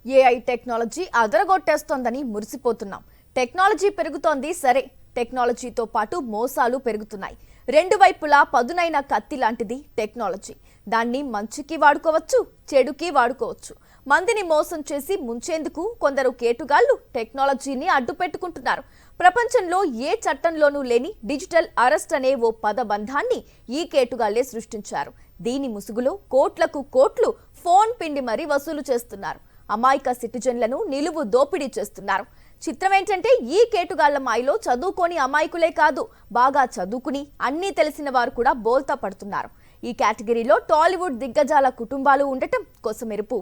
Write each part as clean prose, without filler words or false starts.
AI technology అదరగొట్టేస్తోందని మురిసిపోతున్నాం. Technology పెరుగుతోంది సరే, టెక్నాలజీతో పాటు మోసాలు పెరుగుతున్నాయి. రెండు వైపులా పదునైన కత్తి లాంటిది టెక్నాలజీ. దాన్ని మంచికి వాడుకోవచ్చు, చెడుకి వాడుకోవచ్చు. మందిని మోసం చేసి ముంచేందుకు కొందరు కేటుగాళ్లు టెక్నాలజీని అడ్డుపెట్టుకుంటున్నారు. ప్రపంచంలో ఏ చట్టంలోనూ లేని డిజిటల్ అరెస్ట్ అనే ఓ పదబంధాన్ని ఈ కేటుగాళ్లే సృష్టించారు. దీని ముసుగులో కోట్లకు కోట్లు ఫోన్ పిండి మరీ వసూలు చేస్తున్నారు. అమాయక సిటిజన్లను నిలువు దోపిడీ చేస్తున్నారు. చిత్రం ఏంటంటే ఈ కేటుగాళ్ల మాయలో చదువుకోని అమాయకులే కాదు, బాగా చదువుకుని అన్నీ తెలిసిన వారు కూడా బోల్తా పడుతున్నారు. ఈ కేటగిరీలో టాలీవుడ్ దిగ్గజాల కుటుంబాలు ఉండటం కొసమెరుపు.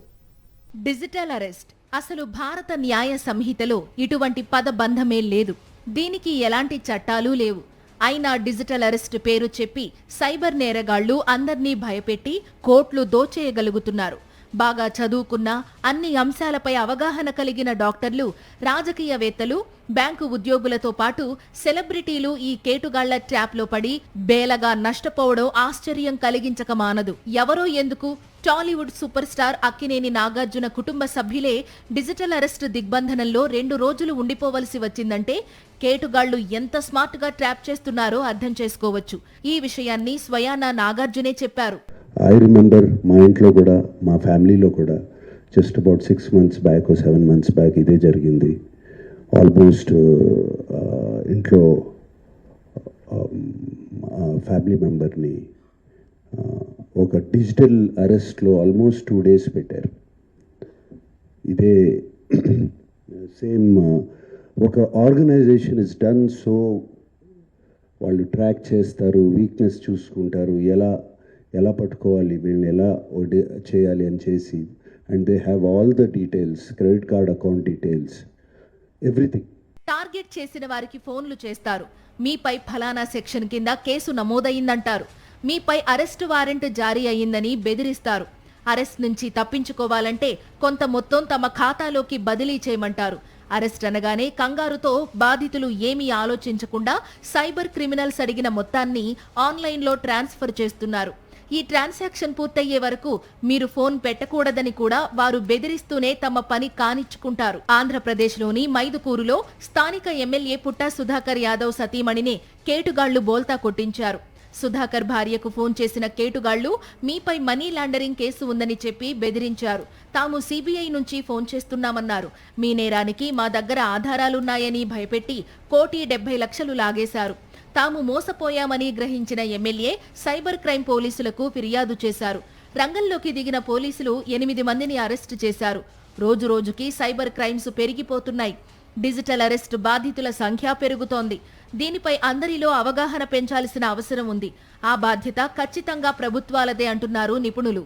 డిజిటల్ అరెస్ట్ అసలు భారత న్యాయ సంహితలో ఇటువంటి పదబంధమే లేదు. దీనికి ఎలాంటి చట్టాలు లేవు. అయినా డిజిటల్ అరెస్ట్ పేరు చెప్పి సైబర్ నేరగాళ్లు అందర్నీ భయపెట్టి కోట్లు దోచేయగలుగుతున్నారు. బాగా చదువుకున్న, అన్ని అంశాలపై అవగాహన కలిగిన డాక్టర్లు, రాజకీయవేత్తలు, బ్యాంకు ఉద్యోగులతో పాటు సెలబ్రిటీలు ఈ కేటుగాళ్ల ట్రాప్లో పడి బేలగా నష్టపోవడం ఆశ్చర్యం కలిగించక మానదు. ఎవరో ఎందుకు, టాలీవుడ్ సూపర్ స్టార్ అక్కినేని నాగార్జున కుటుంబ సభ్యులే డిజిటల్ అరెస్ట్ దిగ్బంధనంలో 2 రోజులు ఉండిపోవలసి వచ్చిందంటే కేటుగాళ్లు ఎంత స్మార్ట్ గా ట్రాప్ చేస్తున్నారో అర్థం చేసుకోవచ్చు. ఈ విషయాన్ని స్వయానా నాగార్జునే చెప్పారు. ఐ రిమెంబర్ మా ఇంట్లో కూడా, మా ఫ్యామిలీలో కూడా just about 6 months back 7 months back ఇదే జరిగింది. ఆల్మోస్ట్ ఇంట్లో ఫ్యామిలీ మెంబర్ని ఒక డిజిటల్ అరెస్ట్లో ఆల్మోస్ట్ 2 days పెట్టారు. ఇదే సేమ్ ఒక ఆర్గనైజేషన్ ఇస్ డన్ సో, వాళ్ళు ట్రాక్ చేస్తారు, వీక్నెస్ చూసుకుంటారు, ఎలా పట్టుకోవాలి, వీళ్ళని ఎలా చేయాలి అని చేసి, and they have all the details, credit card account details, everything. Target చేసిన వారికి ఫోన్లు చేస్తారు. మీపై ఫలానా సెక్షన్ కింద కేసు నమోదయిందంటారు. మీపై అరెస్టు వారెంట్ జారీ అయ్యిందని బెదిరిస్తారు. అరెస్ట్ నుంచి తప్పించుకోవాలంటే కొంత మొత్తం తమ ఖాతాలోకి బదిలీ చేయమంటారు. అరెస్ట్ అనగానే కంగారుతో బాధితులు ఏమీ ఆలోచించకుండా సైబర్ క్రిమినల్స్ అడిగిన మొత్తాన్ని ఆన్లైన్లో ట్రాన్స్ఫర్ చేస్తున్నారు. ఈ ట్రాన్సాక్షన్ పూర్తయ్యే వరకు మీరు ఫోన్ పెట్టకూడదని కూడా వారు బెదిరిస్తూనే తమ పని కానిచ్చుకుంటారు. ఆంధ్రప్రదేశ్లోని మైదుకూరులో స్థానిక ఎమ్మెల్యే పుట్టా సుధాకర్ యాదవ్ సతీమణిని కేటుగాళ్లు బోల్తా కొట్టించారు. సుధాకర్ భార్యకు ఫోన్ చేసిన కేటుగాళ్లు మీపై మనీ లాండరింగ్ కేసు ఉందని చెప్పి బెదిరించారు. తాము సిబిఐ నుంచి ఫోన్ చేస్తున్నామన్నారు. మీ నేరానికి మా దగ్గర ఆధారాలున్నాయని భయపెట్టి 1,70,00,000 లాగేశారు. తాము మోసపోయామని గ్రహించిన ఎమ్మెల్యే సైబర్ క్రైమ్ పోలీసులకు ఫిర్యాదు చేశారు. రంగంలోకి దిగిన పోలీసులు 8 మందిని అరెస్టు చేశారు. రోజు రోజుకి సైబర్ క్రైమ్స్ పెరిగిపోతున్నాయి. డిజిటల్ అరెస్ట్ బాధితుల సంఖ్య పెరుగుతోంది. దీనిపై అందరిలో అవగాహన పెంచాల్సిన అవసరం ఉంది. ఆ బాధ్యత ఖచ్చితంగా ప్రభుత్వాలదే అంటున్నారు నిపుణులు.